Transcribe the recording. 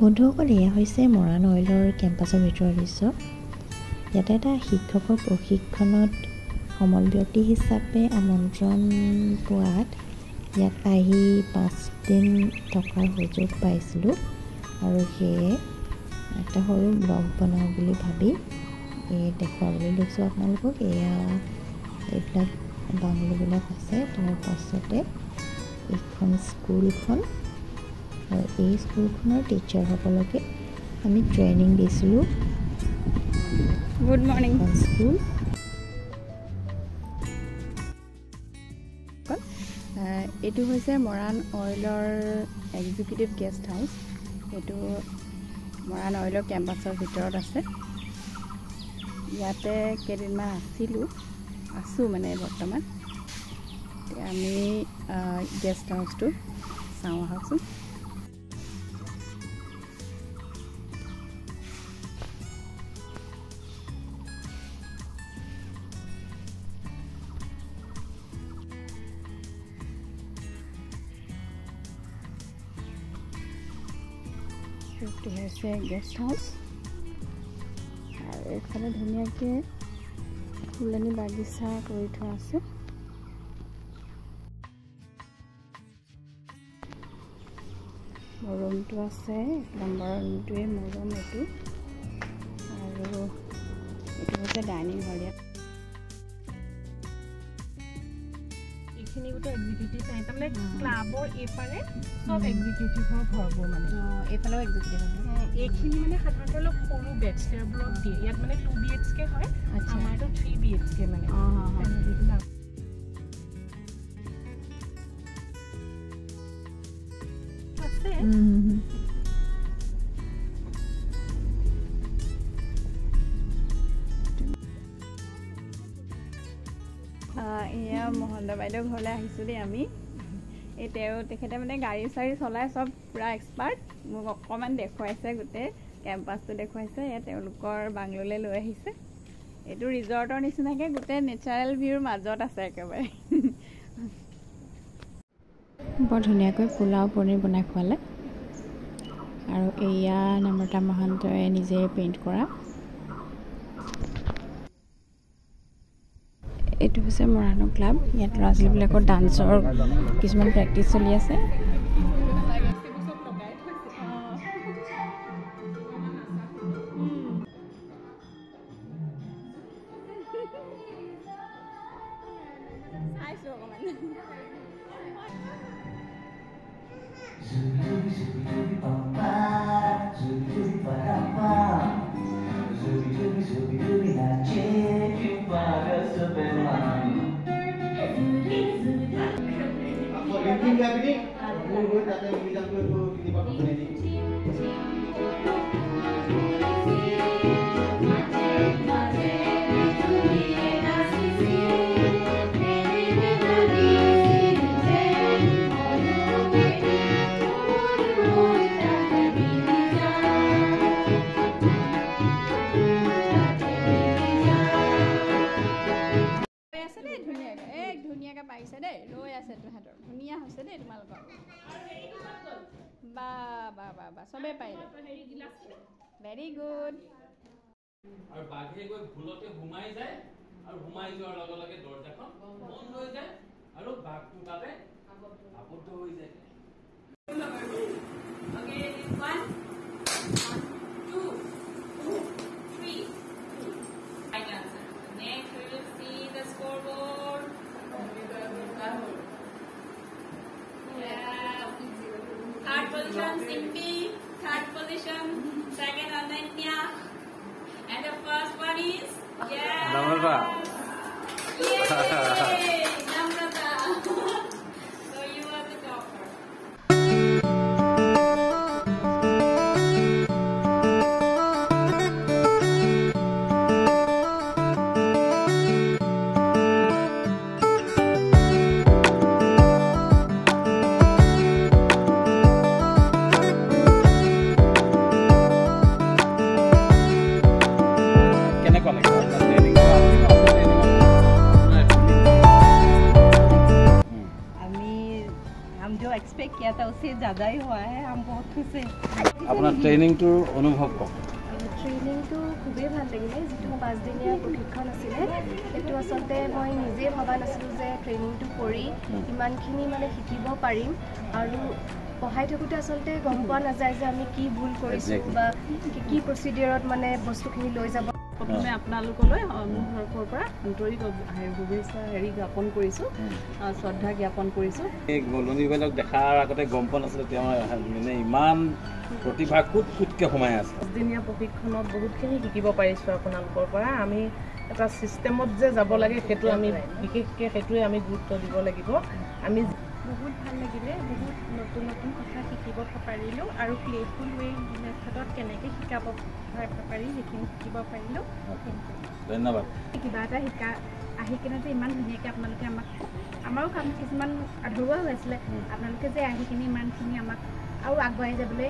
বন্ধুসকল, এয়া হৈছে মৰাণ অইলৰ কেম্পাছৰ ভিতৰৰ দৃশ্য। ইয়াতে এটা শিক্ষকৰ প্ৰশিক্ষণত সমল ব্যক্তি হিচাপে আমন্ত্ৰণ পোৱাত ইয়াত আহি 5 দিন থকাৰ সুযোগ পাইছিলোঁ আৰু সেয়ে এটা সৰু ব্লগ বনাওঁ বুলি ভাবি দেখুৱাবলৈ লৈছোঁ আপোনালোকক। এইবিলাক বাংলোবিলাক আছে, তাৰ পাছতে এইখন স্কুলখন আৰু এই স্কুলখনৰ টিচাৰসকলকে আমি ট্ৰেইনিং দিছিলোঁ। গুড মৰ্ণিং স্কুল এইটো হৈছে মৰাণ অইলৰ এক্সিকিউটিভ গেষ্ট হাউচ। এইটো মৰাণ অইলৰ কেম্পাছৰ ভিতৰত আছে। ইয়াতে কেইদিনমান আছোঁ মানে বৰ্তমান। এতিয়া আমি গেষ্ট হাউচটো চাওঁ আহকচোন। এইটো হৈছে গেষ্ট হাউচ আৰু এইফালে ধুনীয়াকৈ ফুলনি বাগিচা কৰি থোৱা আছে। মোৰ ৰুমটো আছে, 1 নম্বৰ ৰুমটোৱে মোৰ ৰুম এইটো, আৰু এইটো হৈছে ডাইনিং হল। ইয়াত এইখিনি গোটেই এক্সিকিউটিভ নাই, তাৰমানে ক্লাবৰ এইপাৰে চব এক্সিকিউটিভৰ ঘৰবোৰ মানে এইফালেও এক্সিকিউটিভ এইখিনি মানে সাধাৰণতে অলপ সৰু বেচলাৰবোৰক দিয়ে। ইয়াত মানে 2 BHK হয়, আমাৰতো 3 BHK মানে আছে। এয়া মহন্ত বাইদেউ ঘৰলৈ আহিছোঁ দেই আমি। তেখেতে মানে গাড়ী চাড়ী চলাই চব পূৰা এক্সপাৰ্ট। মোক অকণমান দেখুৱাইছে, গোটেই কেম্পাছটো দেখুৱাইছে। এয়া তেওঁলোকৰ বাংলোলৈ লৈ আহিছে। এইটো ৰিজৰ্টৰ নিচিনাকৈ গোটেই নেচাৰেল ভিউৰ মাজত আছে একেবাৰে। বৰ ধুনীয়াকৈ পোলাও পনীৰ বনাই খোৱালে। আৰু এয়া নম্ৰতা মহন্তই নিজে পেইণ্ট কৰা। এইটো হৈছে মৰাণো ক্লাব। ইয়াত ল'ৰা ছোৱালীবিলাকৰ ডান্সৰ কিছুমান প্ৰেক্টিচ চলি আছে। ধুনীয়াকৈ পাৰিছে দেই, লৈ আছে তাহাঁতৰ। ধুনীয়া হৈছে দেই তোমালোকৰ। বা বা বা বা চবেই পাৰিলে, ভেৰি গুড। আৰু বাঘে গৈ ভুলতে সোমাই যায়, আৰু সোমাই যোৱাৰ লগে লগে দৰজাখন বন্ধ হৈ যায় আৰু বাঘটো তাতে আবদ্ধ হৈ যায়। Okay, 1, 2, 3. Right answer. Next, we will see the scoreboard. Yeah. Third position, Simpi. Third position, second, Ananya. And the first one is, Namrata. Yay! Namrata. So you are the topper. কেনেকুৱা লাগে? पार्टिसिपेट किया था उससे ज़्यादा ही हुआ है हम बहुत खुश हैं আপোনাৰ ট্ৰেইনিংটোৰ অনুভৱ কওক ট্ৰেইনিংটো খুবেই ভাল লাগিলে যিটো 5 দিনীয়া প্ৰশিক্ষণ আছিলে সেইটো আচলতে মই নিজে ভবা নাছিলোঁ যে ট্ৰেইনিংটো কৰি ইমানখিনি মানে শিকিব পাৰিম আৰু পঢ়াই থাকোঁতে আচলতে গম পোৱা নাযায় যে আমি কি ভুল কৰিছোঁ বা কি প্ৰচিডিউৰত মানে বস্তুখিনি লৈ যাব প্ৰথমে আপোনালোকলৈ মোৰ তৰফৰ পৰা আন্তৰিক শুভেচ্ছা জ্ঞাপন কৰিছোঁ শ্ৰদ্ধা জ্ঞাপন কৰিছোঁ এই গোলনি বাইদেউক দেখাৰ আগতে গম পোৱা নাছিলে তেওঁ মানে ইমান প্ৰতিভা কুটকৈ সোমাই আছে 5 দিনীয়া প্ৰশিক্ষণত বহুতখিনি শিকিব পাৰিছোঁ আপোনালোকৰ পৰা আমি এটা ছিষ্টেমত যে যাব লাগে সেইটো আমি বিশেষকৈ সেইটোৱে আমি গুৰুত্ব দিব লাগিব আমি বহুত ভাল লাগিলে বহুত নতুন নতুন কথা শিকিব পাৰিলোঁ আৰু প্লেফুল ৱে মেথডত কেনেকৈ শিকাব পাৰি সেইখিনি শিকিব পাৰিলোঁ ধন্যবাদ কিবা এটা আহি কিনে যে ইমান ধুনীয়াকৈ আপোনালোকে আমাৰো কাম কিছুমান আধৰুৱা হৈ আছিলে আপোনালোকে যে আহি কিনে ইমানখিনি আমাক আৰু আগুৱাই যাবলৈ